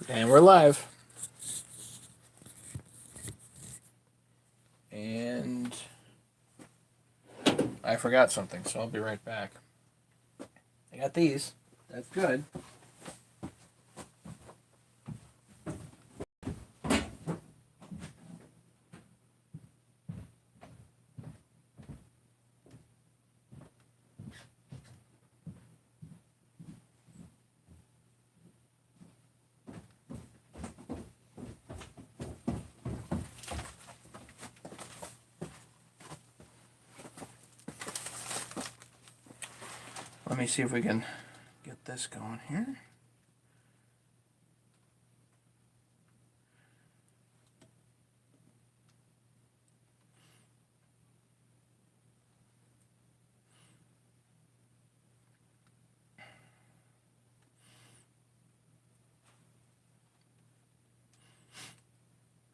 And we're live. And I forgot something, so I'll be right back. I got these. That's good. Let me see if we can get this going here.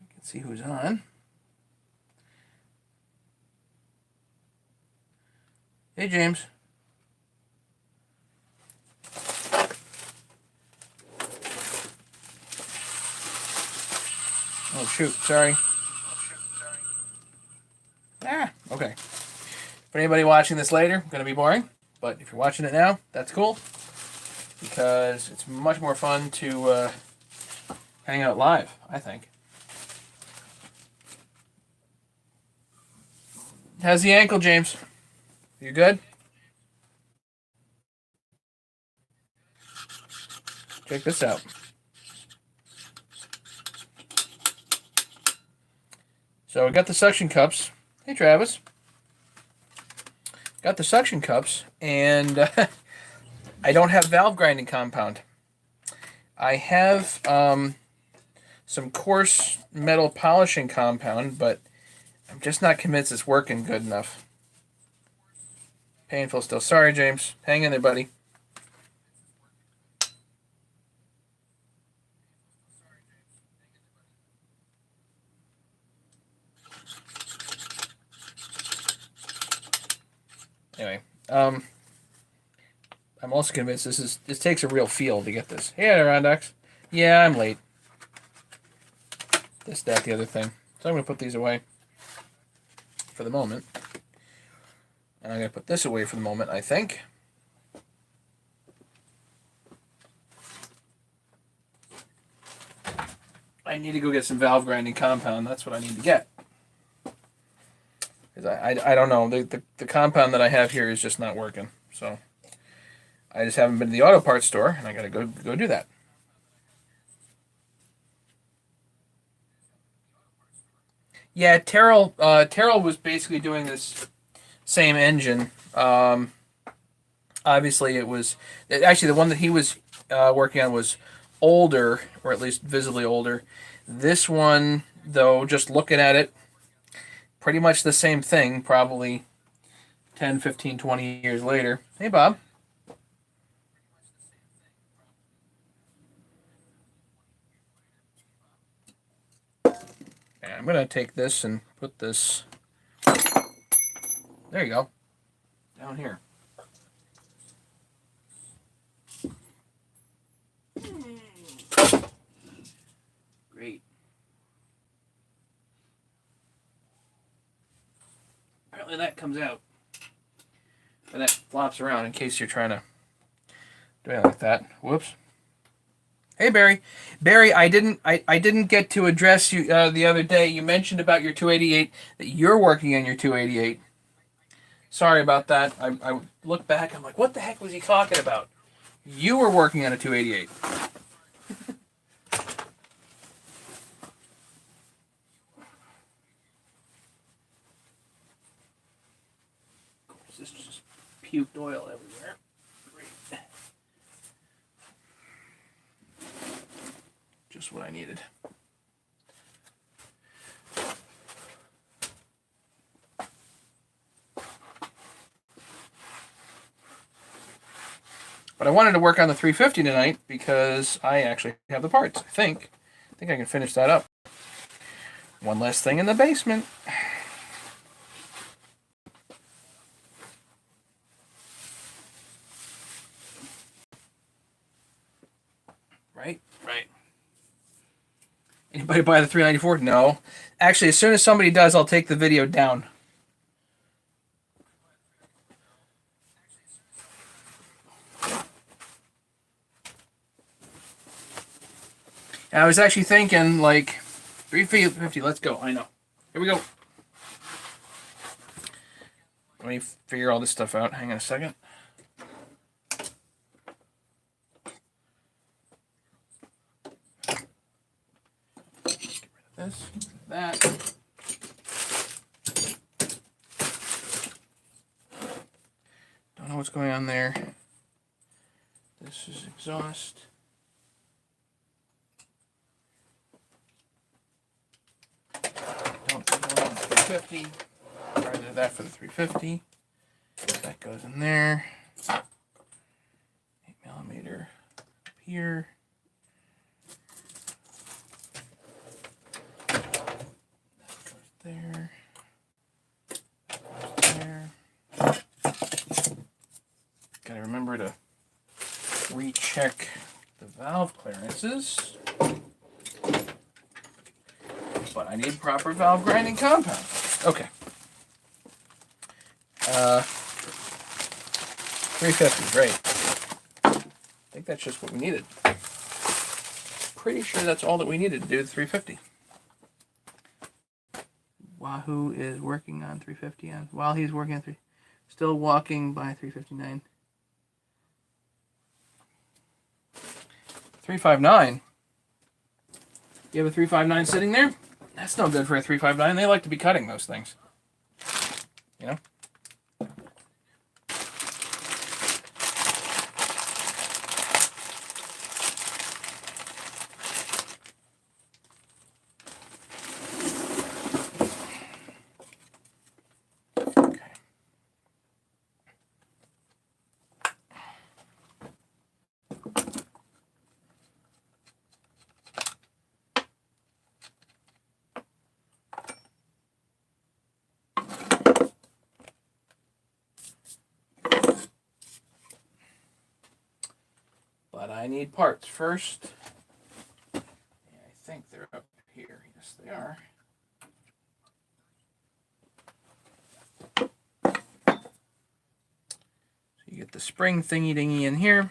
We can see who's on. Hey, James. Oh, shoot. Sorry. Okay. For anybody watching this later, going to be boring. But if you're watching it now, that's cool. Because it's much more fun to hang out live, I think. How's the ankle, James? You good? Check this out. So we got the suction cups. Hey, Travis. Got the suction cups, and I don't have valve grinding compound. I have some coarse metal polishing compound, but I'm just not convinced it's working good enough. Painful still. Sorry, James. Hang in there, buddy. Anyway, I'm also convinced this takes a real feel to get this. Hey, Adirondacks. Yeah, I'm late. This, that, the other thing. So I'm going to put these away for the moment. And I'm going to put this away for the moment, I think. I need to go get some valve grinding compound. That's what I need to get. Because I don't know. The compound that I have here is just not working. So I just haven't been to the auto parts store, and I got to go do that. Yeah, Terrell was basically doing this same engine. Obviously, it was actually the one that he was working on was older, or at least visibly older. This one, though, just looking at it, pretty much the same thing, probably 10, 15, 20 years later. Hey, Bob. And I'm going to take this and put this. There you go. Down here. Great. Apparently that comes out. And that flops around in case you're trying to do it like that. Whoops. Hey, Barry. Barry, I didn't get to address you the other day. You mentioned about your 288 that you're working on your 288. Sorry about that. I look back. I'm like, what the heck was he talking about? You were working on a 288. Of course, this just puked oil everywhere. Great. Just what I needed. But I wanted to work on the 350 tonight because I actually have the parts. I think I can finish that up. One less thing in the basement. Right? Right. Anybody buy the 394? No. Actually, as soon as somebody does, I'll take the video down. And I was actually thinking, like, 350. Let's go. I know. Here we go. Let me figure all this stuff out. Hang on a second. Get rid of this. That. Don't know what's going on there. This is exhaust. Don't go on the 350. Rather that for the 350. That goes in there. 8mm up here. That goes there. That goes there. Gotta remember to recheck the valve clearances. But I need proper valve grinding compound. Okay. 350, great. I think that's just what we needed. Pretty sure that's all that we needed to do the 350. Wahoo is working on 350 while he's working on still walking by 359. 359. You have a 359 sitting there? That's no good for a 359. They like to be cutting those things. You know? Okay. But I need parts first. And I think they're up here. Yes, they are. So you get the spring thingy dingy in here.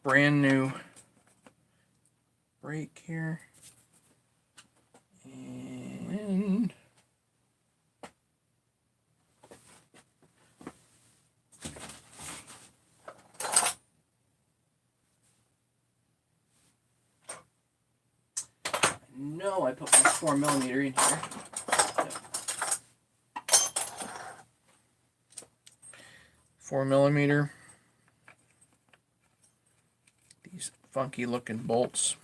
Brand new brake here. And no, I put my 4mm in here. Yep. 4mm. These funky looking bolts.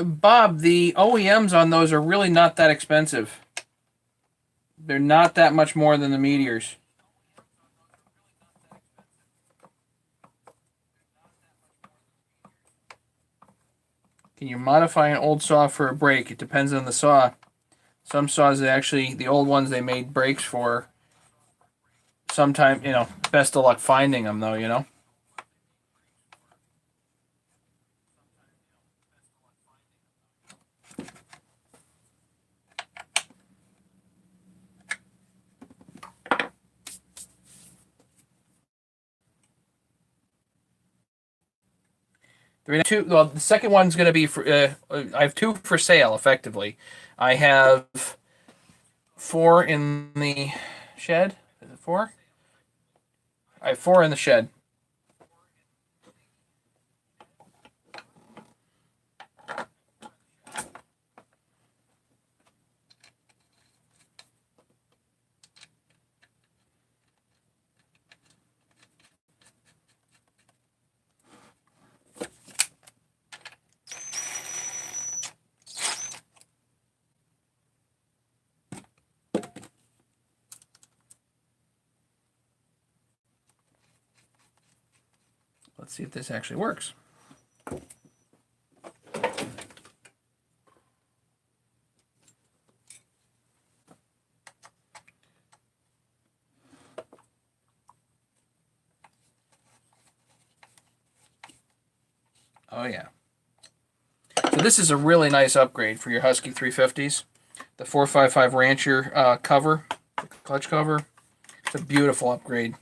Bob, the OEMs on those are really not that expensive. They're not that much more than the Meteors. Can you modify an old saw for a brake? It depends on the saw. Some saws, they actually, the old ones they made brakes for. Sometime, you know, best of luck finding them though, you know. Two. Well, the second one's going to be for. I have two for sale, effectively. I have 4 in the shed. Is it 4? I have 4 in the shed. Let's see if this actually works. Oh yeah. So this is a really nice upgrade for your Husky 350s. The 455 Rancher cover, the clutch cover. It's a beautiful upgrade.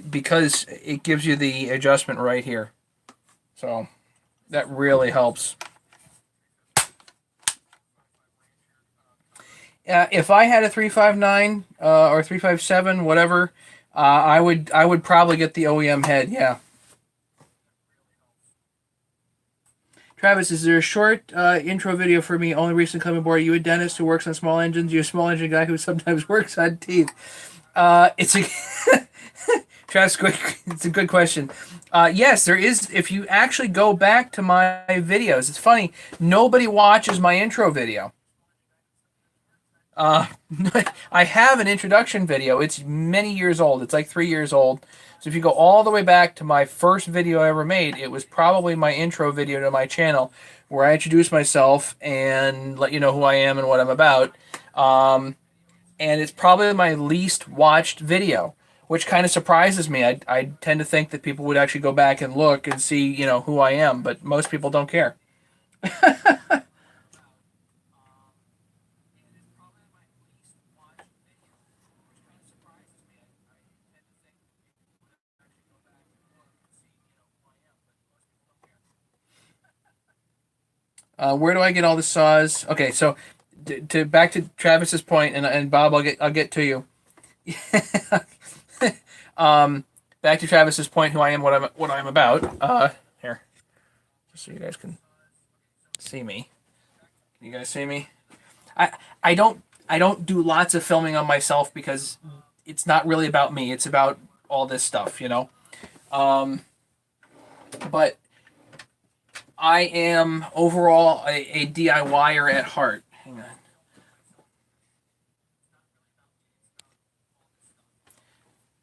Because it gives you the adjustment right here. So that really helps. If I had a 359 or 357, whatever, I would probably get the OEM head. Yeah. Travis, is there a short intro video for me? Only recently coming aboard. Are you a dentist who works on small engines? You're a small engine guy who sometimes works on teeth. It's a Travis, it's a good question. Yes, there is. If you actually go back to my videos, it's funny. Nobody watches my intro video. Uh, I have an introduction video. It's many years old. It's like 3 years old. So if you go all the way back to my first video I ever made, it was probably my intro video to my channel where I introduce myself and let you know who I am and what I'm about. And it's probably my least watched video, which kind of surprises me. I tend to think that people would actually go back and look and see, who I am, but most people don't care. Where do I get all the saws? Okay, so to back to Travis's point, and Bob, I'll get to you. um, Back to Travis's point, who I am, what I'm about. Here, just so you guys can see me. Can you guys see me? I I don't do lots of filming on myself because it's not really about me. It's about all this stuff. Um, but I am overall a DIYer at heart. Hang on.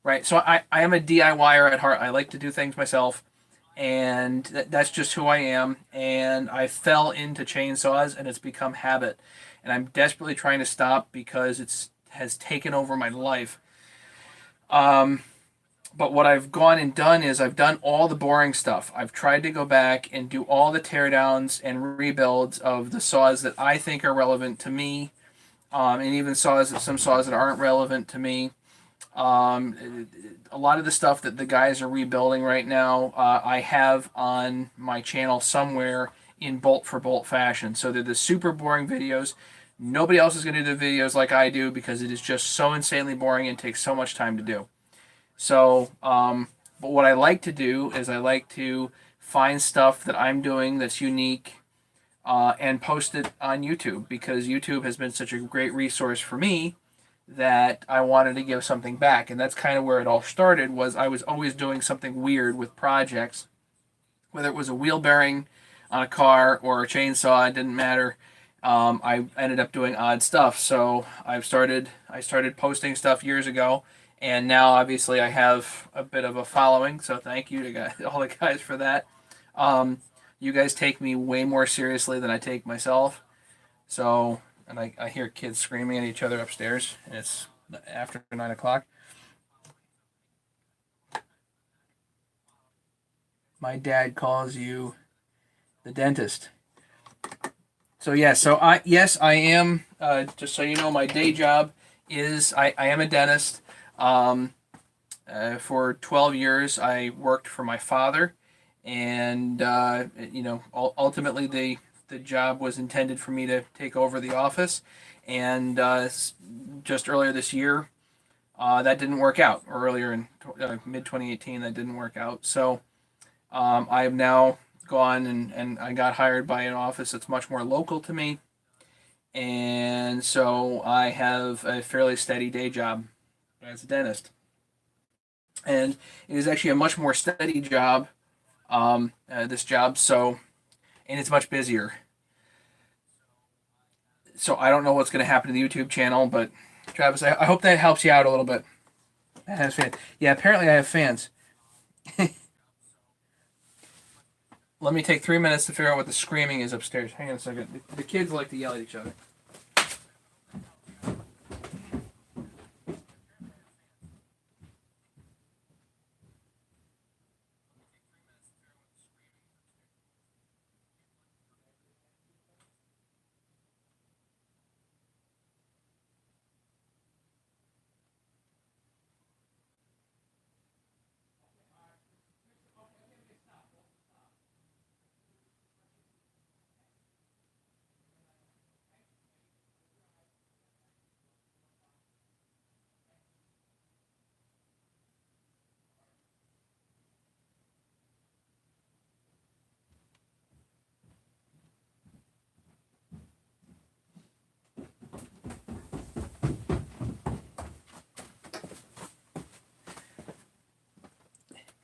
Right. So I am a DIYer at heart. I like to do things myself, and that's just who I am. And I fell into chainsaws, and it's become habit. And I'm desperately trying to stop because it's has taken over my life. Um, but what I've gone and done is I've done all the boring stuff. I've tried to go back and do all the teardowns and rebuilds of the saws that I think are relevant to me, and even some saws that aren't relevant to me. A lot of the stuff that the guys are rebuilding right now, I have on my channel somewhere in bolt for bolt fashion. So they're the super boring videos. Nobody else is going to do the videos like I do because it is just so insanely boring and takes so much time to do. So, but what I like to do is I like to find stuff that I'm doing that's unique and post it on YouTube because YouTube has been such a great resource for me that I wanted to give something back. And that's kind of where it all started was I was always doing something weird with projects, whether it was a wheel bearing on a car or a chainsaw, it didn't matter. I ended up doing odd stuff. So I started posting stuff years ago, and now obviously I have a bit of a following. So thank you to all the guys for that. Um, you guys take me way more seriously than I take myself. So, and I hear kids screaming at each other upstairs, and it's after 9 o'clock. My dad calls you the dentist. So yeah, I am. Just so you know, my day job is I am a dentist. Um, for 12 years, I worked for my father, and ultimately the job was intended for me to take over the office, and just earlier this year, that didn't work out. Or earlier in mid 2018, that didn't work out. So I have now gone and I got hired by an office that's much more local to me. And so I have a fairly steady day job as a dentist. And it is actually a much more steady job, this job. So, and it's much busier. So I don't know what's going to happen to the YouTube channel, but Travis, I hope that helps you out a little bit. I have fans. Yeah, apparently I have fans. let me take 3 minutes to figure out what the screaming is upstairs. Hang on a second. The kids like to yell at each other.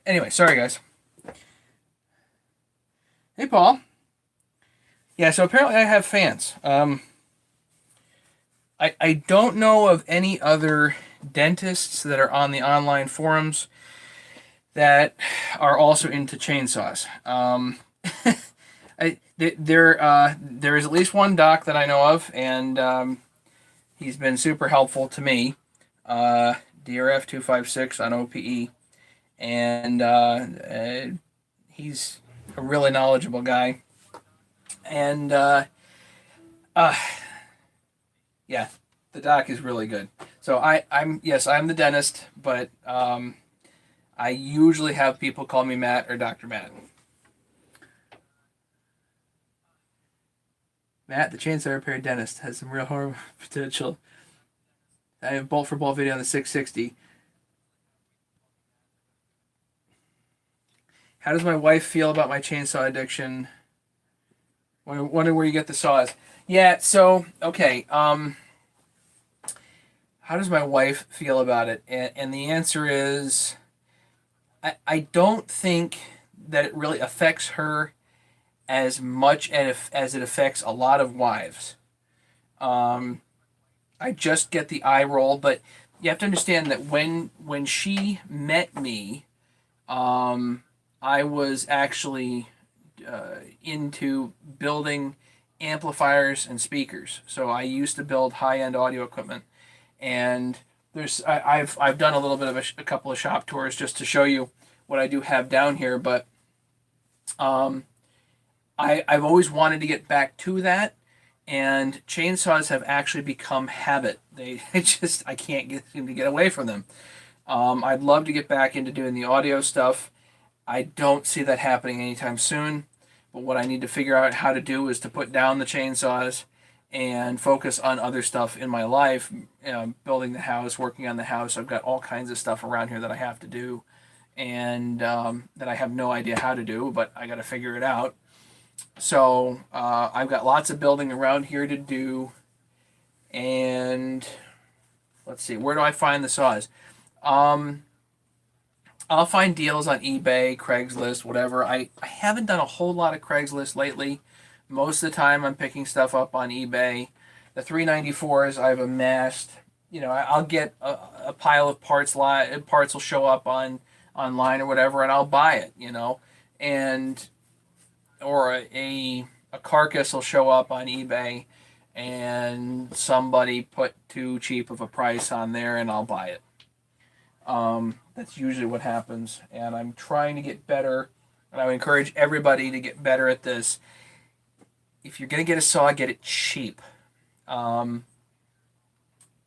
Anyway, sorry guys. Hey Paul. Yeah, so apparently I have fans. I don't know of any other dentists that are on the online forums that are also into chainsaws. There is at least one doc that I know of, and he's been super helpful to me. DRF256 on OPE, and he's a really knowledgeable guy. And uh, yeah, the doc is really good. So I'm the dentist, but I usually have people call me Matt or Dr. Matt. Matt, the chainsaw repair dentist, has some real horror potential. I have bolt for bolt video on the 660. How does my wife feel about my chainsaw addiction? Wondering where you get the saws. Yeah, so okay. How does my wife feel about it? And the answer is, I don't think that it really affects her as much as it affects a lot of wives. Um, I just get the eye roll, but you have to understand that when she met me, um, I was actually into building amplifiers and speakers. So I used to build high end audio equipment, and I've done a little bit of a couple of shop tours just to show you what I do have down here, but um, I've always wanted to get back to that, and chainsaws have actually become habit. They just I can't seem to get away from them. I'd love to get back into doing the audio stuff. I don't see that happening anytime soon. But what I need to figure out how to do is to put down the chainsaws and focus on other stuff in my life, building the house, working on the house. I've got all kinds of stuff around here that I have to do, and that I have no idea how to do, but I got to figure it out. So I've got lots of building around here to do, and let's see, where do I find the saws? Um, I'll find deals on eBay, Craigslist, whatever. I haven't done a whole lot of Craigslist lately. Most of the time I'm picking stuff up on eBay. The 394s I've amassed. You know, I'll get a pile of parts. Parts will show up online or whatever, and I'll buy it. You know, and or a carcass will show up on eBay, and somebody put too cheap of a price on there, and I'll buy it. That's usually what happens, and I'm trying to get better, and I would encourage everybody to get better at this. If you're gonna get a saw, get it cheap. Um,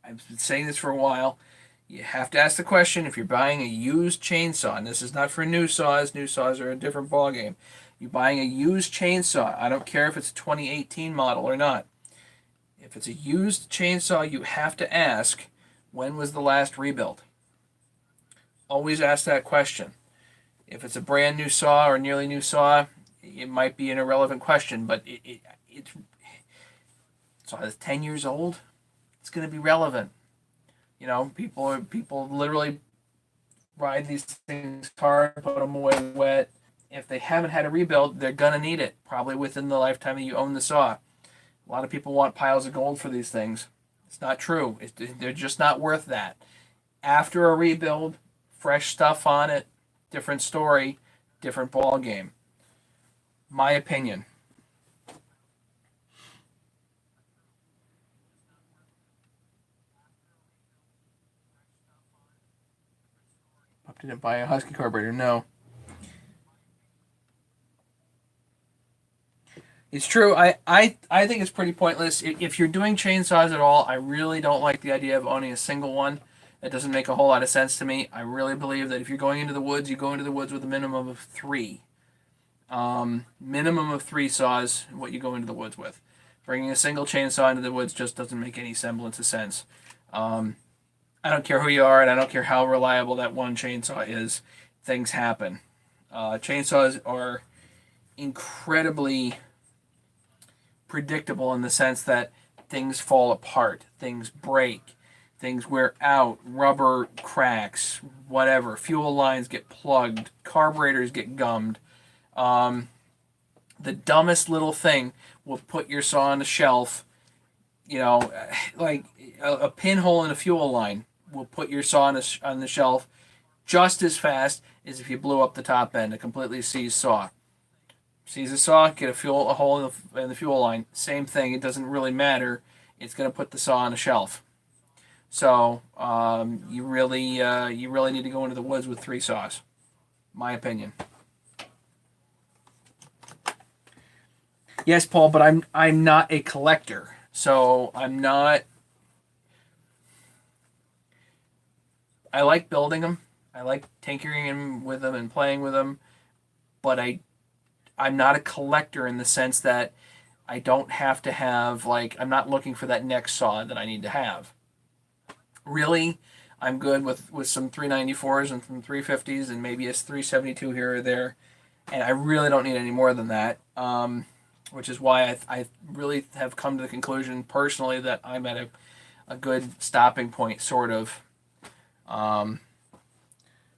I've been saying this for a while. You have to ask the question if you're buying a used chainsaw, and this is not for new saws. New saws are a different ballgame. You're buying a used chainsaw. I don't care if it's a 2018 model or not. If it's a used chainsaw, you have to ask, when was the last rebuild? Always ask that question. If it's a brand new saw or nearly new saw, it might be an irrelevant question, but it's saw that's 10 years old. It's going to be relevant. You know, people literally ride these things hard, put them away wet. If they haven't had a rebuild, they're gonna need it probably within the lifetime that you own the saw. A lot of people want piles of gold for these things. It's not true. They're just not worth that. After a rebuild, fresh stuff on it, different story, different ball game. My opinion. Didn't buy a Husky carburetor. No, it's true. I think it's pretty pointless. If you're doing chainsaws at all, I really don't like the idea of owning a single one. It doesn't make a whole lot of sense to me. I really believe that if you're going into the woods, you go into the woods with a minimum of three. Minimum of three saws, what you go into the woods with. Bringing a single chainsaw into the woods just doesn't make any semblance of sense. Um, I don't care who you are, and I don't care how reliable that one chainsaw is. Things happen. Chainsaws are incredibly predictable in the sense that things fall apart, things break, things wear out, rubber cracks, whatever. Fuel lines get plugged, carburetors get gummed. Um, the dumbest little thing will put your saw on the shelf. You know, like a pinhole in a fuel line will put your saw on the shelf just as fast as if you blew up the top end, a completely seized saw. Seize a saw, get a hole in the fuel line. Same thing. It doesn't really matter. It's going to put the saw on a shelf. So you really need to go into the woods with three saws. My opinion. Yes, Paul, but I'm not a collector, so I'm not. I like building them. I like tinkering with them and playing with them, but I'm not a collector in the sense that I don't have to have like I'm not looking for that next saw that I need to have. Really, I'm good with some 394s and some 350s and maybe a 372 here or there, and I really don't need any more than that. Which is why I really have come to the conclusion personally that I'm at a good stopping point, sort of. Um,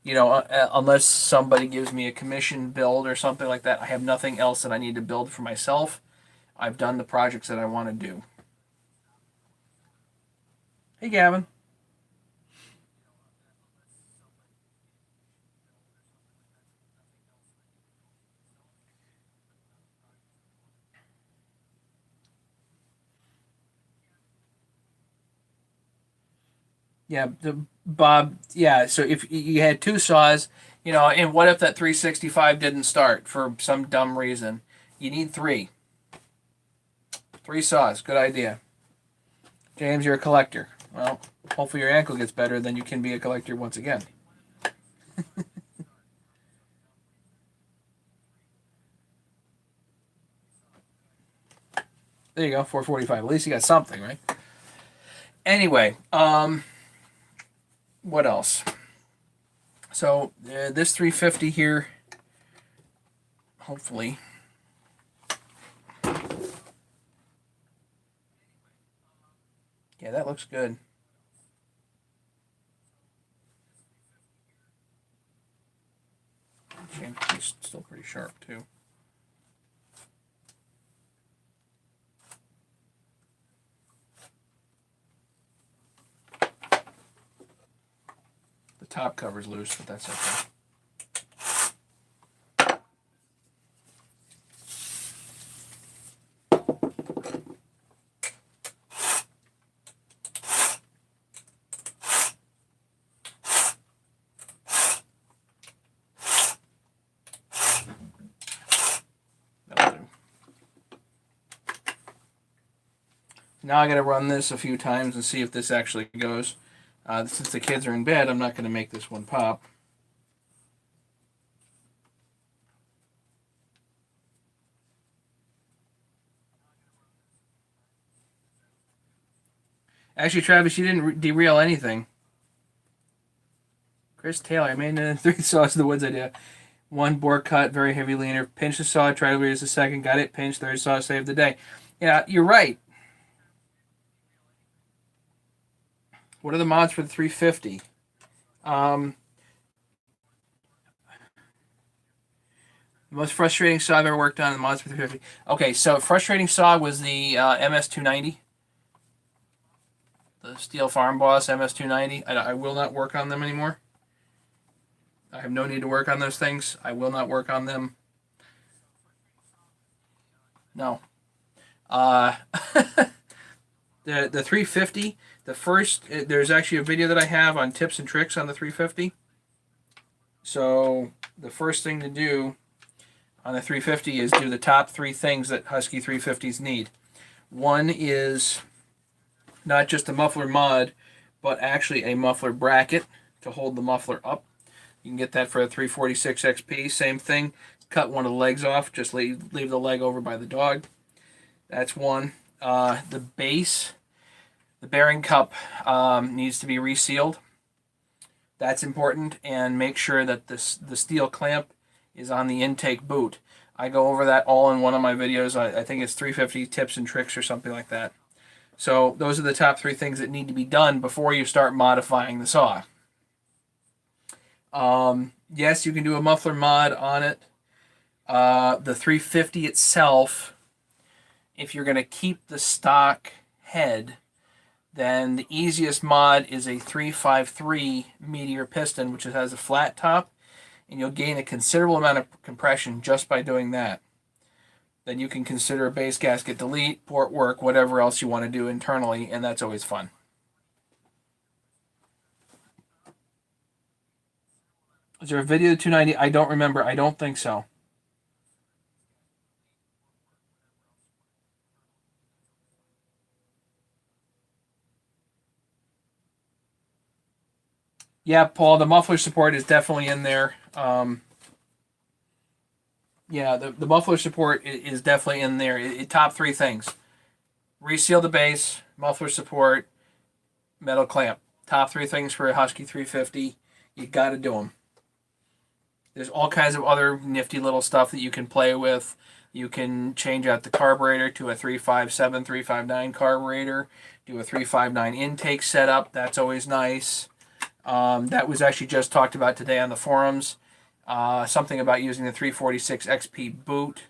unless somebody gives me a commission build or something like that, I have nothing else that I need to build for myself. I've done the projects that I want to do. Hey, Gavin. Yeah, Bob. Yeah, so if you had two saws, and what if that 365 didn't start for some dumb reason? You need three. Three saws. Good idea. James, you're a collector. Well, hopefully your ankle gets better, then you can be a collector once again. There you go, 445. At least you got something, right? Anyway, what else? So this 350 here, hopefully. Yeah, that looks good. He's still pretty sharp too. The top cover's loose, but that's okay. Now I got to run this a few times and see if this actually goes. Since the kids are in bed, I'm not going to make this one pop. Actually, Travis, you didn't derail anything. Chris Taylor, I made three saws to the woods idea. One bore cut, very heavy leaner. Pinch the saw, try to raise the second, got it, pinch, third saw, saved the day. Yeah, you're right. What are the mods for the 350? Um, the most frustrating saw I've ever worked on, the mods for the 350. Okay, so frustrating saw was the MS290. The Steel Farm Boss MS290. I will not work on them anymore. I have no need to work on those things. I will not work on them. No. The 350, there's actually a video that I have on tips and tricks on the 350. So the first thing to do on the 350 is do the top 3 things that Husky 350s need. One is not just a muffler mod, but actually a muffler bracket to hold the muffler up. You can get that for a 346 XP. Same thing. Cut one of the legs off. Just leave the leg over by the dog. That's one. The base, the bearing cup needs to be resealed. That's important. And make sure that the steel clamp is on the intake boot. I go over that all in one of my videos. I think it's 350 tips and tricks or something like that. So those are the top 3 things that need to be done before you start modifying the saw. Yes, you can do a muffler mod on it. The 350 itself, if you're going to keep the stock head, then the easiest mod is a 353 Meteor piston, which has a flat top, and you'll gain a considerable amount of compression just by doing that. Then you can consider a base gasket delete, port work, whatever else you want to do internally, and that's always fun. Is there a video of 290? I don't remember. I don't think so. Yeah, Paul, the muffler support is definitely in there. Yeah, the muffler support is definitely in there. Top 3 things. Reseal the base, muffler support, metal clamp. Top 3 things for a Husky 350. You got to do them. There's all kinds of other nifty little stuff that you can play with. You can change out the carburetor to a 357, 359 carburetor. Do a 359 intake setup. That's always nice. That was actually just talked about today on the forums. Something about using the 346 XP boot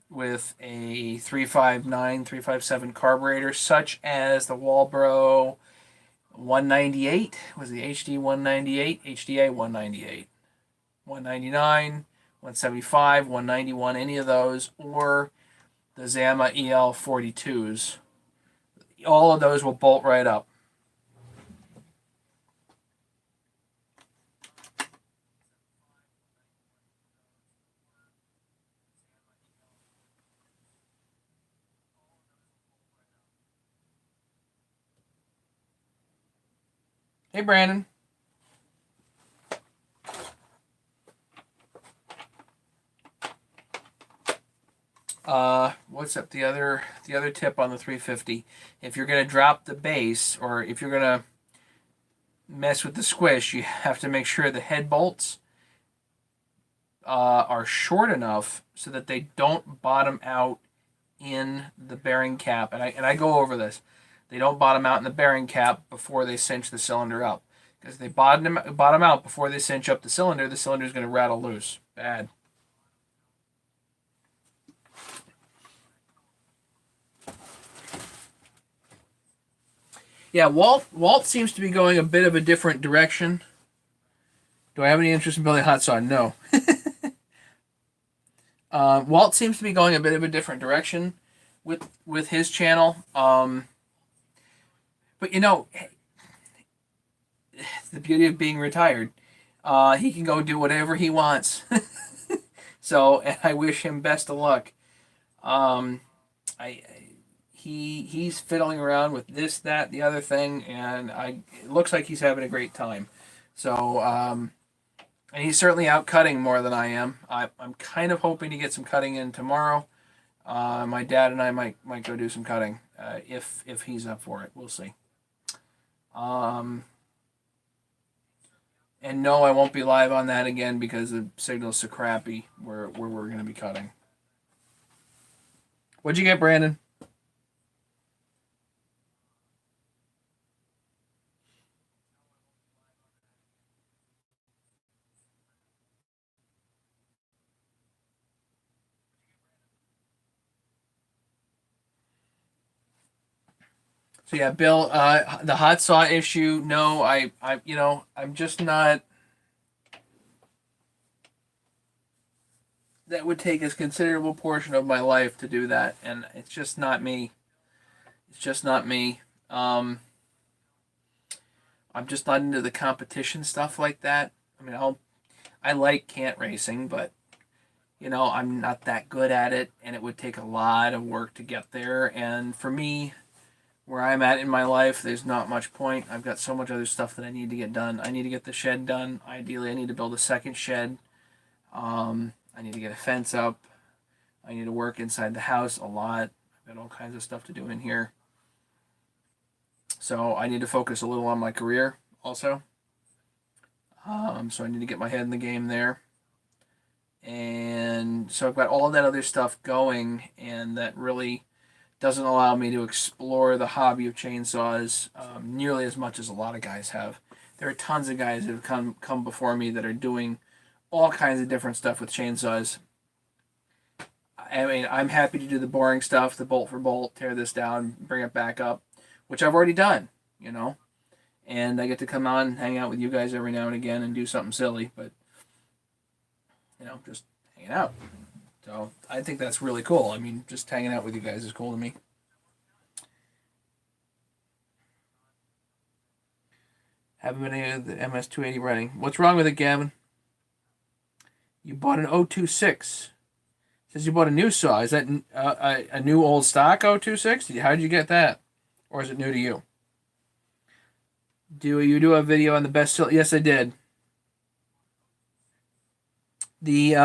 with a 359, 357 carburetor, such as the Walbro 198. Was the HD 198? HDA 198. 199, 175, 191, any of those, or the Zama EL 42s. All of those will bolt right up. Hey, Brandon. What's up? The other tip on the 350. If you're gonna drop the base, or if you're gonna mess with the squish, you have to make sure the head bolts are short enough so that they don't bottom out in the bearing cap. And I go over this. They don't bottom out in the bearing cap before they cinch the cylinder up. Because if they bottom out before they cinch up the cylinder is going to rattle loose. Bad. Yeah, Walt seems to be going a bit of a different direction. Do I have any interest in building a hot saw? No. Walt seems to be going a bit of a different direction with his channel. But you know, the beauty of being retired. He can go do whatever he wants. So, and I wish him best of luck. He's fiddling around with this, that, the other thing, and it looks like he's having a great time. So, and he's certainly out cutting more than I am. I'm kind of hoping to get some cutting in tomorrow. My dad and I might go do some cutting if he's up for it. We'll see. And no, I won't be live on that again because the signal's so crappy where we're going to be cutting. What'd you get, Brandon? So yeah, Bill, the hot saw issue. No, I'm just not. that would take a considerable portion of my life to do that, and it's just not me. It's just not me. I'm just not into the competition stuff like that. I mean, I like cant racing, but I'm not that good at it, and it would take a lot of work to get there. And for me, where I'm at in my life, there's not much point. I've got so much other stuff that I need to get done. I need to get the shed done. Ideally, I need to build a second shed. I need to get a fence up. I need to work inside the house a lot. I've got all kinds of stuff to do in here. So I need to focus a little on my career also. So I need to get my head in the game there. And so I've got all that other stuff going, and that really doesn't allow me to explore the hobby of chainsaws nearly as much as a lot of guys have. There are tons of guys that have come before me that are doing all kinds of different stuff with chainsaws. I mean, I'm happy to do the boring stuff, the bolt for bolt, tear this down, bring it back up, which I've already done, And I get to come on and hang out with you guys every now and again and do something silly, but, just hanging out. So I think that's really cool. I mean, just hanging out with you guys is cool to me. Haven't been any of the MS280 running. What's wrong with it, Gavin? You bought an 026. Says you bought a new saw. Is that a new old stock 026? How did you get that? Or is it new to you? Do you do a video on the best cylinder? Yes, I did. The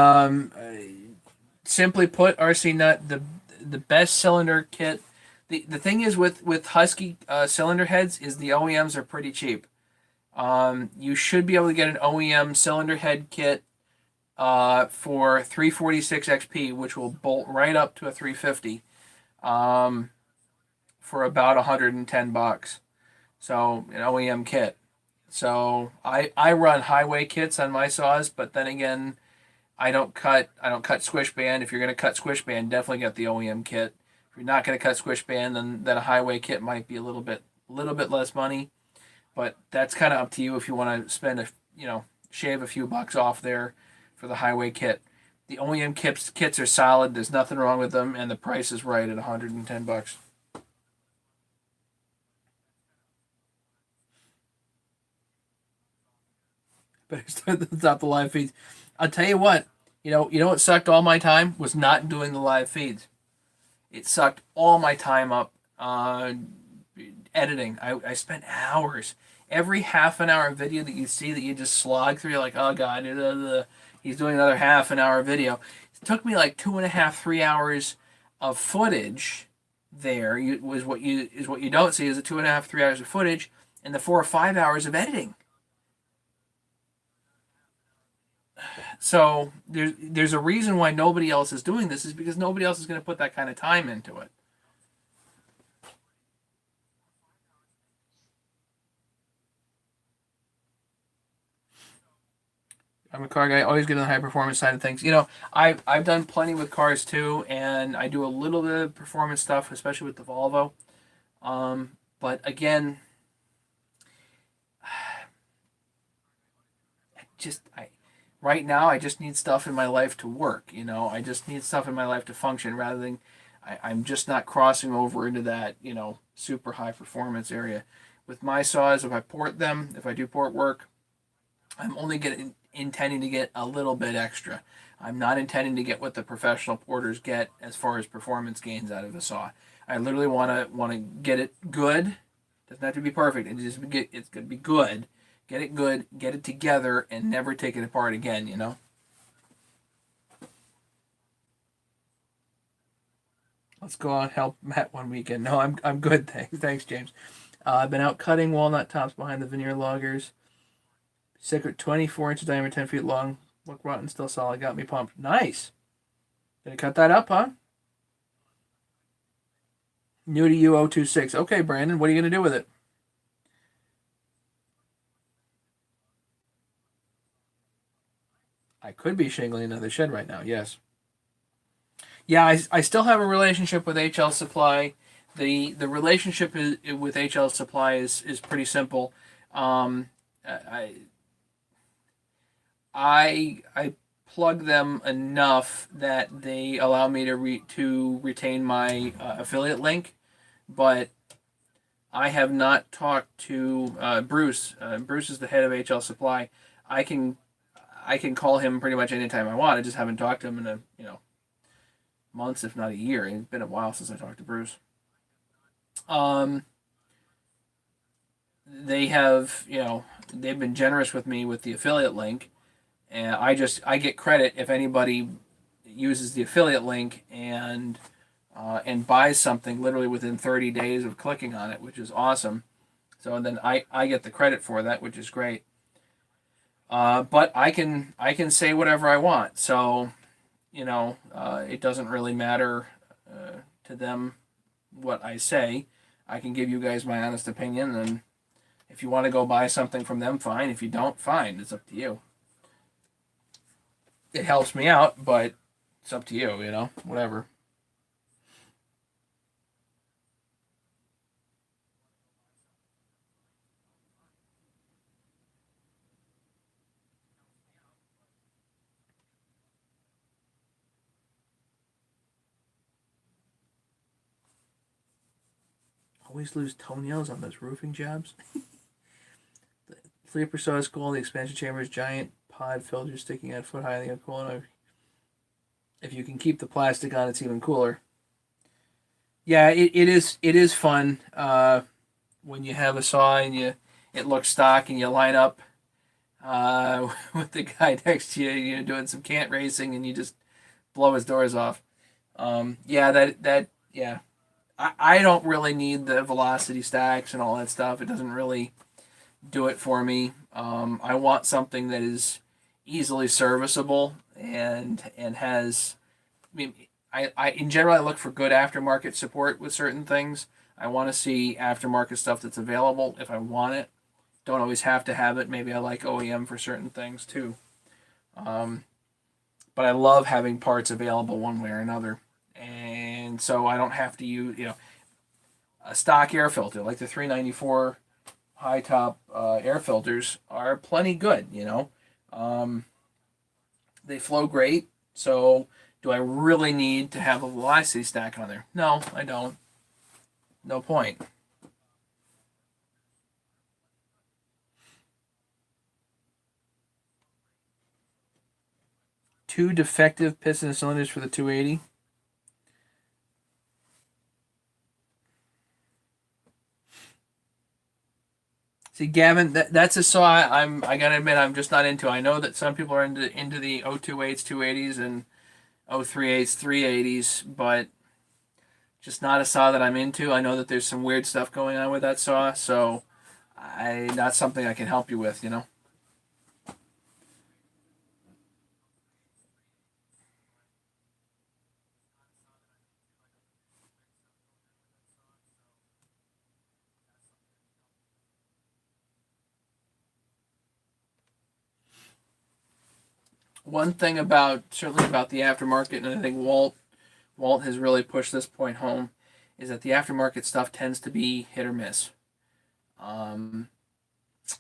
simply put, RC Nut, the best cylinder kit. The thing is with Husky cylinder heads is the OEMs are pretty cheap. You should be able to get an OEM cylinder head kit for 346 XP, which will bolt right up to a 350, for about $110. So an OEM kit. So I run highway kits on my saws, but then again, I don't cut squish band. If you're gonna cut squish band, definitely get the OEM kit. If you're not gonna cut squish band, then a highway kit might be a little bit less money. But that's kind of up to you if you want to spend shave a few bucks off there for the highway kit. The OEM kits are solid. There's nothing wrong with them, and the price is right at $110. Better stop the live feeds. I'll tell you what. What sucked all my time was not doing the live feeds. It sucked all my time up editing. I spent hours. Every half an hour video that you see that you just slog through, you're like, oh god, he's doing another half an hour video. It took me like 2.5, 3 hours of footage. There is what you don't see is the 2.5, 3 hours of footage and the 4 or 5 hours of editing. So there's a reason why nobody else is doing this is because nobody else is going to put that kind of time into it. I'm a car guy. Always get on the high performance side of things. I've done plenty with cars too, and I do a little bit of performance stuff, especially with the Volvo. But again, right now I just need stuff in my life to work. I just need stuff in my life to function rather than I'm just not crossing over into that super high performance area. With my saws, if I do port work, I'm only intending to get a little bit extra. I'm not intending to get what the professional porters get as far as performance gains out of a saw. I literally want to get it good. Doesn't have to be perfect. It's going to be good. Get it good, get it together, and never take it apart again. Let's go out and help Matt one weekend. No, I'm good. Thanks, James. I've been out cutting walnut tops behind the veneer loggers. Secret 24 inches diameter, 10 feet long. Look rotten, still solid. Got me pumped. Nice. Gonna cut that up, huh? New to you 026. Okay, Brandon, what are you gonna do with it? I could be shingling another shed right now, yes. Yeah, I still have a relationship with HL Supply. The relationship with HL Supply is pretty simple. I plug them enough that they allow me to retain my affiliate link, but I have not talked to Bruce. Bruce is the head of HL Supply. I can I can call him pretty much anytime I want. I just haven't talked to him in a months, if not a year. It's been a while since I talked to Bruce. Um, they have they've been generous with me with the affiliate link, and I get credit if anybody uses the affiliate link and buys something literally within 30 days of clicking on it, which is awesome. So then I get the credit for that, which is great. But I can say whatever I want. So it doesn't really matter to them what I say. I can give you guys my honest opinion, and if you want to go buy something from them, fine. If you don't, fine. It's up to you. It helps me out, but it's up to you. Whatever. Always lose toenails on those roofing jobs. The sleeper saw is cool. The expansion chamber is giant pod filter sticking out a foot high. I think cool. If you can keep the plastic on, it's even cooler. Yeah, it is fun when you have a saw and it looks stock and you line up with the guy next to you, doing some cant racing and you just blow his doors off. Yeah, yeah. I don't really need the velocity stacks and all that stuff. It doesn't really do it for me. I want something that is easily serviceable and has. I mean, I in general I look for good aftermarket support with certain things. I want to see aftermarket stuff that's available if I want it. Don't always have to have it. Maybe I like OEM for certain things too. Um, but I love having parts available one way or another, and so I don't have to use a stock air filter like the 394 high top air filters are plenty good. Um, they flow great. So do I really need to have a velocity stack on there? No, I don't. No point. Two defective piston cylinders for the 280. See, Gavin, that's a saw I gotta admit I'm just not into. I know that some people are into the 028s, 280s, and 038s, 380s, but just not a saw that I'm into. I know that there's some weird stuff going on with that saw, so I not something I can help you with. One thing certainly about the aftermarket, and I think Walt has really pushed this point home, is that the aftermarket stuff tends to be hit or miss, um,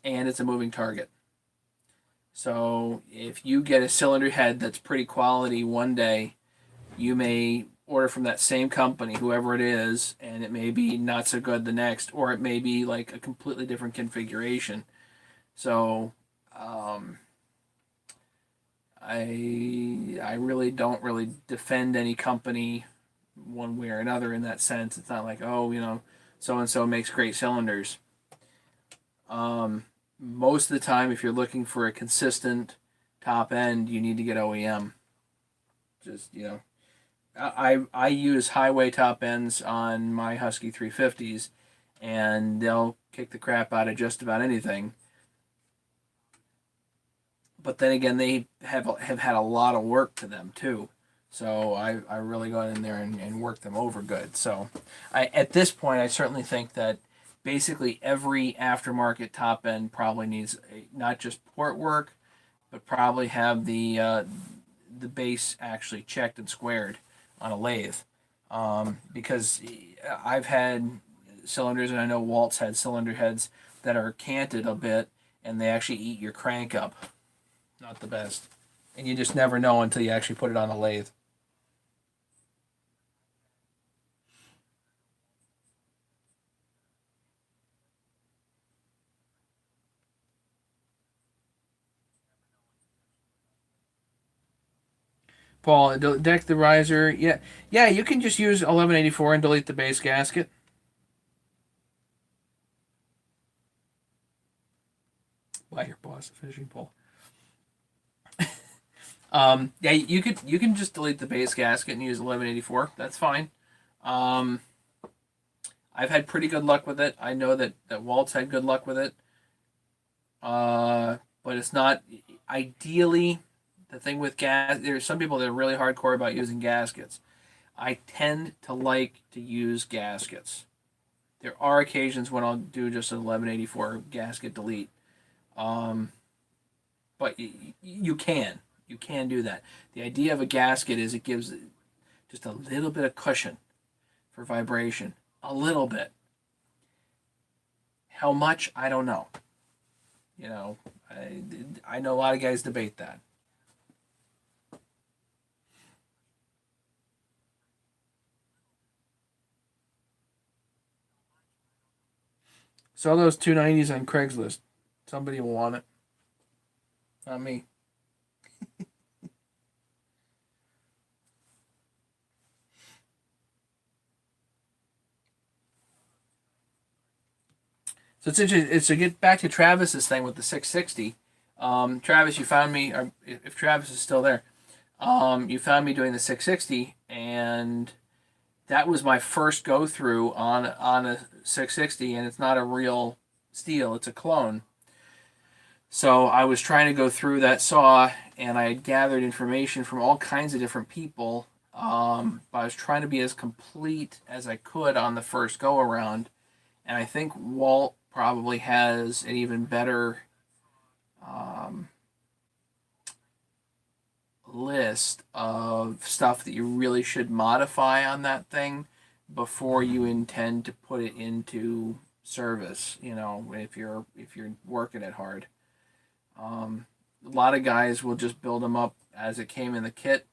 and it's a moving target. So if you get a cylinder head that's pretty quality one day, you may order from that same company, whoever it is, and it may be not so good the next, or it may be like a completely different configuration. So um, I really don't really defend any company one way or another in that sense. It's not like, oh, so and so makes great cylinders. Most of the time, if you're looking for a consistent top end, you need to get OEM. Just I use highway top ends on my Husky 350s, and they'll kick the crap out of just about anything. But then again, they have had a lot of work to them too. So I really got in there and worked them over good. So at this point, I certainly think that basically every aftermarket top end probably needs not just port work, but probably have the base actually checked and squared on a lathe. Because I've had cylinders, and I know Walt's had cylinder heads that are canted a bit, and they actually eat your crank up. Not the best. and you just never know until you actually put it on a lathe. Paul, deck the riser. Yeah, yeah. You can just use 1184 and delete the base gasket. Buy your boss a fishing pole. Yeah, you can just delete the base gasket and use 1184. That's fine. Um, I've had pretty good luck with it. I know that Walt's had good luck with it. But it's not ideally the thing with gas. There's some people that are really hardcore about using gaskets. I tend to like to use gaskets. There are occasions when I'll do just an 1184 gasket delete. Um, but you can do that. The idea of a gasket is it gives just a little bit of cushion for vibration, a little bit. How much I don't know. You know, I know a lot of guys debate that. Sell those 290s on Craigslist. Somebody will want it. Not me. So it's interesting. It's to get back to Travis's thing with the 660. Travis, you found me, or if Travis is still there, you found me doing the 660, and that was my first go through on a 660, and it's not a real steel; it's a clone. So I was trying to go through that saw, and I had gathered information from all kinds of different people. But I was trying to be as complete as I could on the first go around, and I think Walt probably has an even better um, list of stuff that you really should modify on that thing before you intend to put it into service. You know, if you're working it hard. A lot of guys will just build them up as it came in the kit.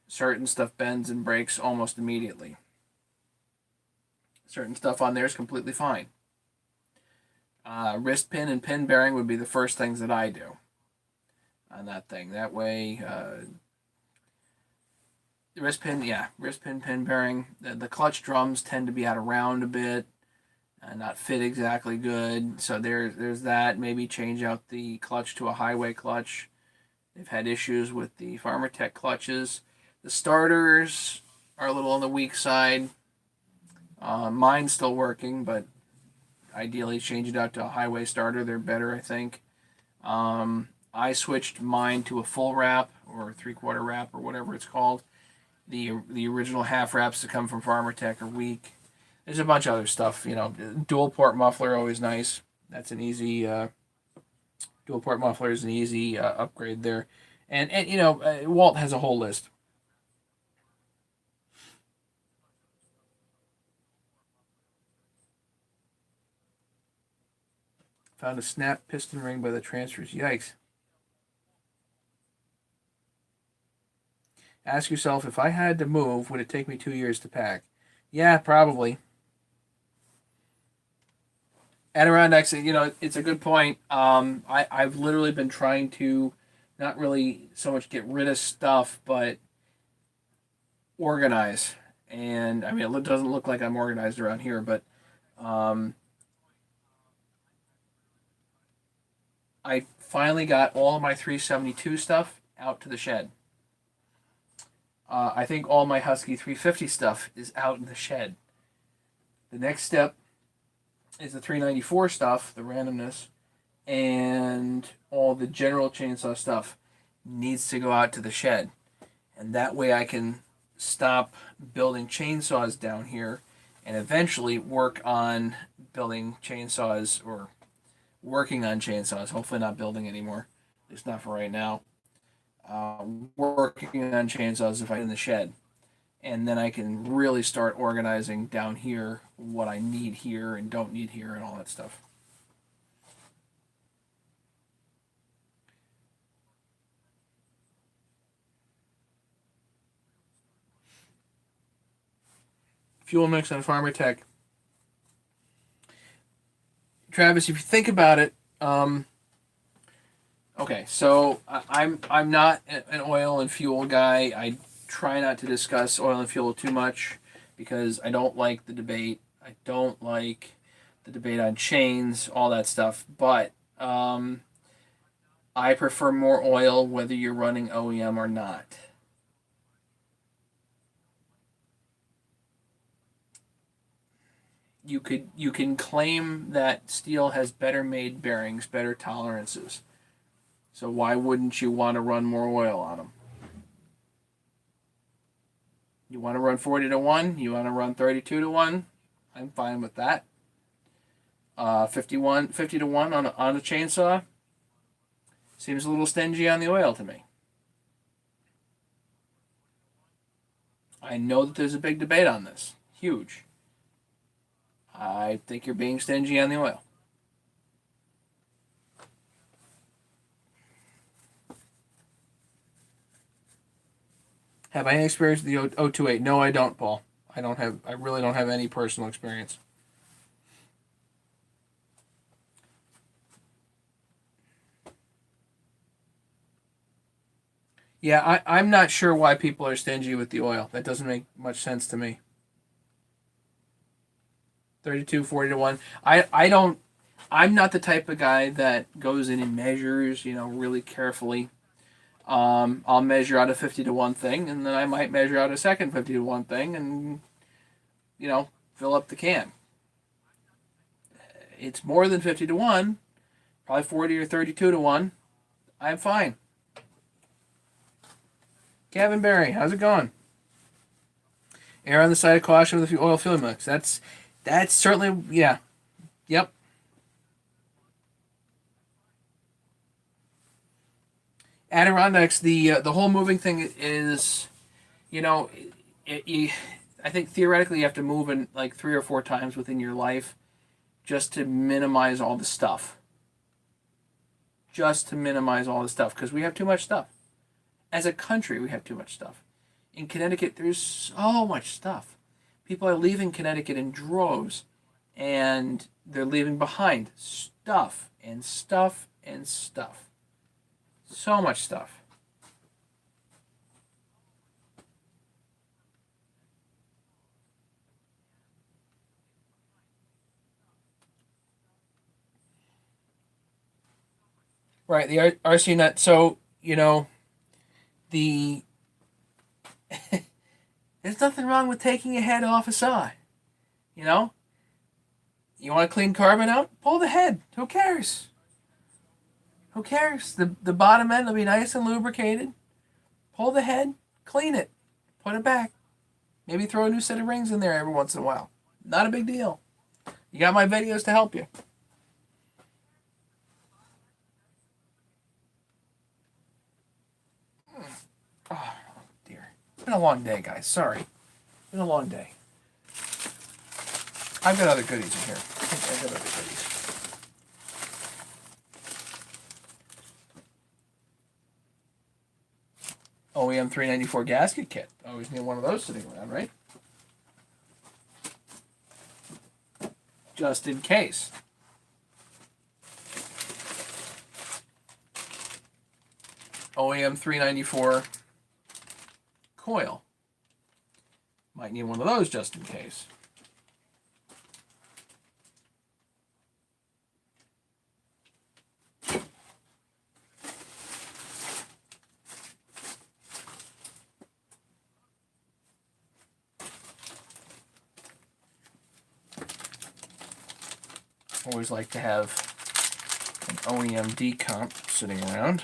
Certain stuff bends and breaks almost immediately. Certain stuff on there is completely fine. Wrist pin and pin bearing would be the first things that I do on that thing. That way, the wrist pin, yeah, wrist pin, pin bearing. The clutch drums tend to be out of round a bit, not fit exactly good. So there's that. Maybe change out the clutch to a highway clutch. They've had issues with the Farmer Tech clutches. The starters are a little on the weak side. Mine's still working, but ideally change it out to a highway starter. They're better, I think. I switched mine to a full wrap or 3/4 wrap or whatever it's called. The original half wraps that come from Farmer Tech are weak. There's a bunch of other stuff. You know, dual port muffler always nice. That's an easy dual port muffler is an easy upgrade there. And you know, Walt has a whole list. Found a snap piston ring by the transfers. Yikes. Ask yourself, if I had to move, would it take me 2 years to pack? Yeah, probably. Adirondacks, you know, it's a good point. I've literally been trying to not really so much get rid of stuff, but organize. And I mean, it doesn't look like I'm organized around here, but um, I finally got all of my 372 stuff out to the shed. I think all my Husky 350 stuff is out in the shed. The next step is the 394 stuff, the randomness, and all the general chainsaw stuff needs to go out to the shed. And that way I can stop building chainsaws down here and eventually work on building chainsaws or working on chainsaws. Hopefully, not building anymore. At least not for right now. Uh, Working on chainsaws if I'm in the shed. And then I can really start organizing down here what I need here and don't need here and all that stuff. fuel mix on Farmer Tech. Travis, if you think about it, okay, so I'm not an oil and fuel guy. I try not to discuss oil and fuel too much because I don't like the debate. I don't like the debate on chains, all that stuff. But I prefer more oil whether you're running OEM or not. You can claim that steel has better made bearings, better tolerances. So why wouldn't you want to run more oil on them? You want to run 40 to 1? You want to run 32 to 1? I'm fine with that. 50 to 1 on a chainsaw seems a little stingy on the oil to me. I know that there's a big debate on this. Huge. I think you're being stingy on the oil. Have I any experience with the 028? No, I don't, Paul. I really don't have any personal experience. Yeah, I'm not sure why people are stingy with the oil. That doesn't make much sense to me. 32, 40 to 1. I don't, I'm not the type of guy that goes in and measures, really carefully. I'll measure out a 50 to 1 thing, and then I might measure out a second 50 to 1 thing and, fill up the can. It's more than 50 to 1, probably 40 or 32 to 1. I'm fine. Kevin Barry, how's it going? Err on the side of caution with the oil fuel mix. That's certainly, yeah. Yep. Adirondacks, the whole moving thing is, you know, I think theoretically you have to move in like 3 or 4 times within your life just to minimize all the stuff. Just to minimize all the stuff because we have too much stuff. As a country, we have too much stuff. In Connecticut, there's so much stuff. People are leaving Connecticut in droves, and they're leaving behind stuff and stuff and stuff. So much stuff. Right, the RC nut. So, the there's nothing wrong with taking a head off a saw. You know, you want to clean carbon out? Pull the head. Who cares? Who cares? The bottom end will be nice and lubricated. Pull the head, clean it, put it back. Maybe throw a new set of rings in there every once in a while. Not a big deal. You got my videos to help you. Oh, dear. It's been a long day, guys. Sorry. It's been a long day. I've got other goodies in here. I've got other goodies. OEM 394 gasket kit. Always need one of those sitting around, right? Just in case. OEM 394 coil. Might need one of those just in case. Always like to have an OEM decomp sitting around.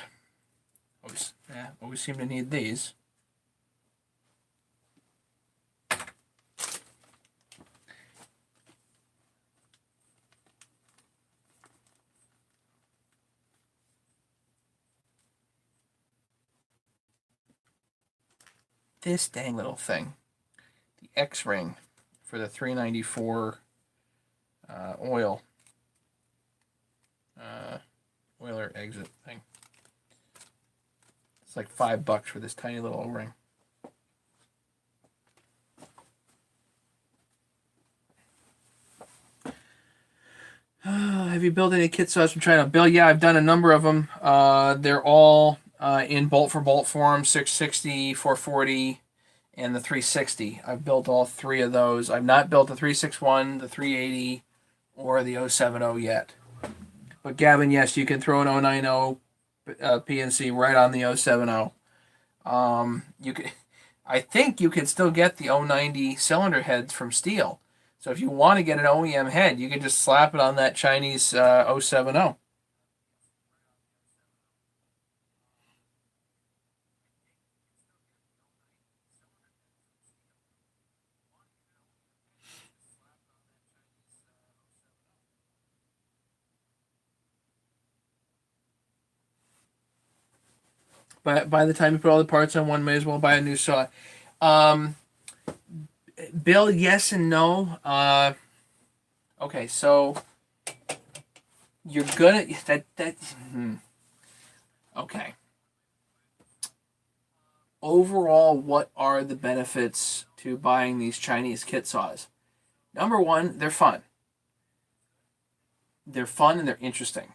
Always seem to need these. This dang little thing, the X-ring for the 394 oil oiler exit thing. It's like $5 for this tiny little O-ring. Have you built any kit saws from China? Bill, yeah, I've done a number of them. They're all in bolt for bolt form, 660, 440, and the 360. I've built all three of those. I've not built the 361, the 380, or the 070 yet. But Gavin, yes, you can throw an 090 PNC right on the 070. You can, I think you can still get the 090 cylinder heads from Steel. So if you want to get an OEM head, you can just slap it on that Chinese 070. But by the time you put all the parts on one, may as well buy a new saw. Um, Bill, yes and no. Okay, so you're gonna that. Okay. Overall, what are the benefits to buying these Chinese kit saws? Number one, they're fun. They're fun and they're interesting.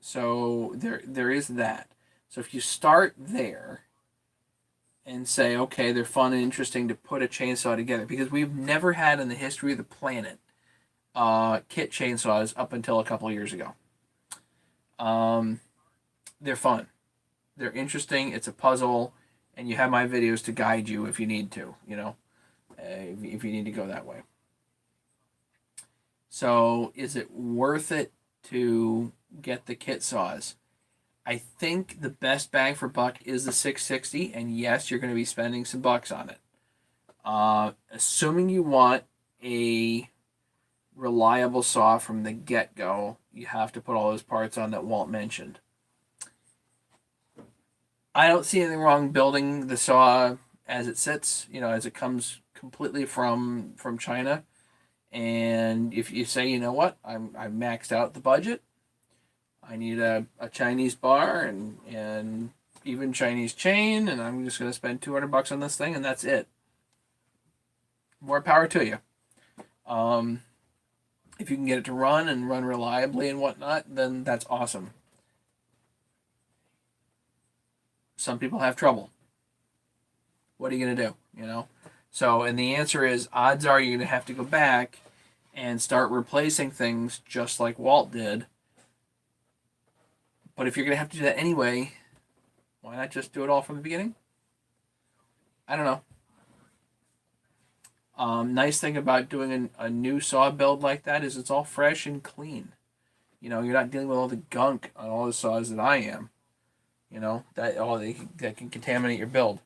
So there is that. So if you start there and say, okay, they're fun and interesting to put a chainsaw together, because we've never had in the history of the planet kit chainsaws up until a couple of years ago. Um, they're fun. They're interesting. It's a puzzle, and you have my videos to guide you if you need to. If you need to go that way. So is it worth it to get the kit saws? I think the best bang for buck is the 660, and yes, you're going to be spending some bucks on it. Assuming you want a reliable saw from the get-go, you have to put all those parts on that Walt mentioned. I don't see anything wrong building the saw as it sits, as it comes completely from China. And if you say, you know what, I've maxed out the budget, I need a Chinese bar and even Chinese chain, and I'm just going to spend $200 on this thing, and that's it. More power to you. If you can get it to run and run reliably and whatnot, then that's awesome. Some people have trouble. What are you going to do? So, and the answer is, odds are you're going to have to go back and start replacing things just like Walt did. But if you're going to have to do that anyway, why not just do it all from the beginning? I don't know. Nice thing about doing a new saw build like that is it's all fresh and clean. You're not dealing with all the gunk on all the saws that I am. That can contaminate your build.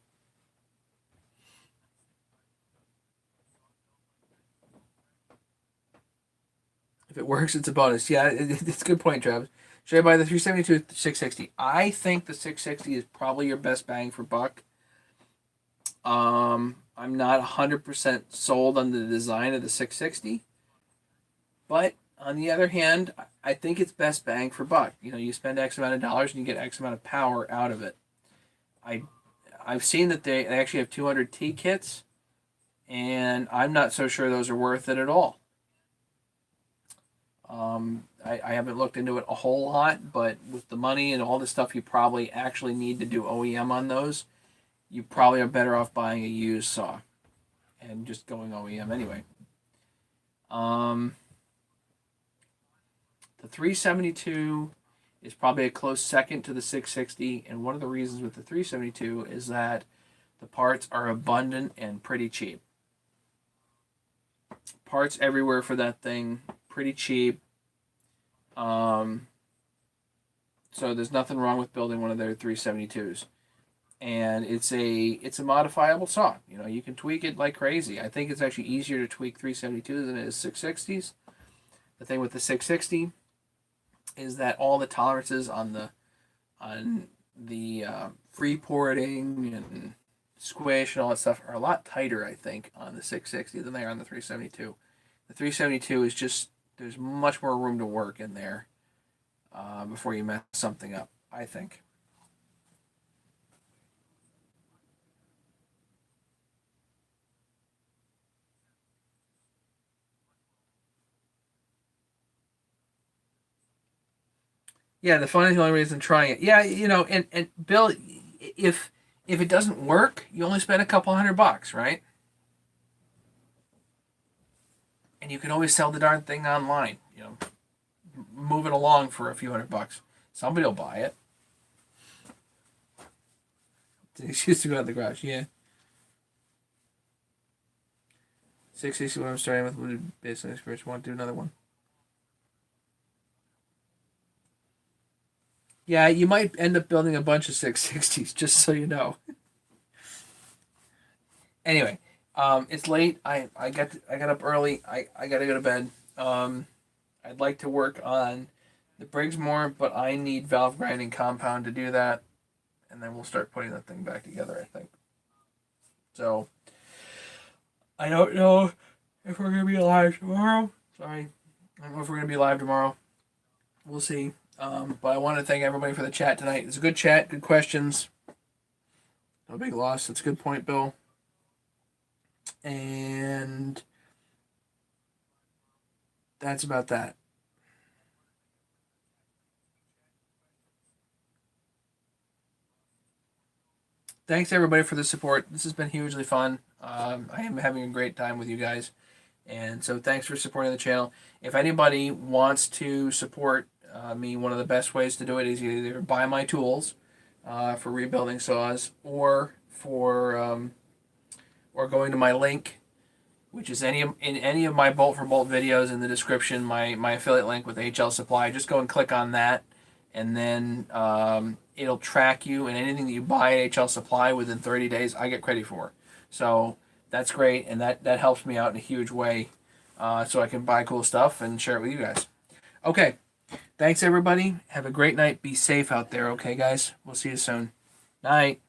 If it works, it's a bonus. Yeah, it's a good point, Travis. Should I buy the 372 or 660? I think the 660 is probably your best bang for buck. I'm not 100% sold on the design of the 660, but on the other hand, I think it's best bang for buck. You spend X amount of dollars and you get X amount of power out of it. I I've seen that they actually have 200T kits, and I'm not so sure those are worth it at all. I haven't looked into it a whole lot, but with the money and all the stuff you probably actually need to do OEM on those, you probably are better off buying a used saw and just going OEM anyway. Um, the 372 is probably a close second to the 660, and one of the reasons with the 372 is that the parts are abundant and pretty cheap. Parts everywhere for that thing, pretty cheap. So there's nothing wrong with building one of their 372s. And it's a modifiable saw. You can tweak it like crazy. I think it's actually easier to tweak 372s than it is 660s. The thing with the 660 is that all the tolerances on the free porting and squish and all that stuff are a lot tighter, I think, on the 660 than they are on the 372. The 372 is just, there's much more room to work in there before you mess something up, I think. Yeah, the fun is the only reason trying it. Yeah, and Bill, if it doesn't work, you only spend a couple $100, right? And you can always sell the darn thing online. Move it along for a few $100. Somebody will buy it. She used to go out the garage. Yeah. 660 what I'm starting with limited business experience. Want to do another one? Yeah, you might end up building a bunch of 660s, just so you know. Anyway, it's late. I got up early. I got to go to bed. I'd like to work on the Briggs more, but I need valve grinding compound to do that, and then we'll start putting that thing back together, I think. So I don't know if we're gonna be alive tomorrow. Sorry, I don't know if we're gonna be live tomorrow. We'll see. But I want to thank everybody for the chat tonight. It's a good chat, good questions. No big loss. That's a good point, Bill. And that's about that. Thanks everybody for the support. This has been hugely fun. I am having a great time with you guys. And so thanks for supporting the channel. If anybody wants to support me, one of the best ways to do it is either buy my tools for rebuilding saws or going to my link, which is in any of my bolt for bolt videos in the description, my affiliate link with HL Supply. Just go and click on that, and then it'll track you, and anything that you buy at HL Supply within 30 days, I get credit for. So that's great, and that helps me out in a huge way, so I can buy cool stuff and share it with you guys. Okay, thanks everybody. Have a great night. Be safe out there, okay, guys? We'll see you soon. Night.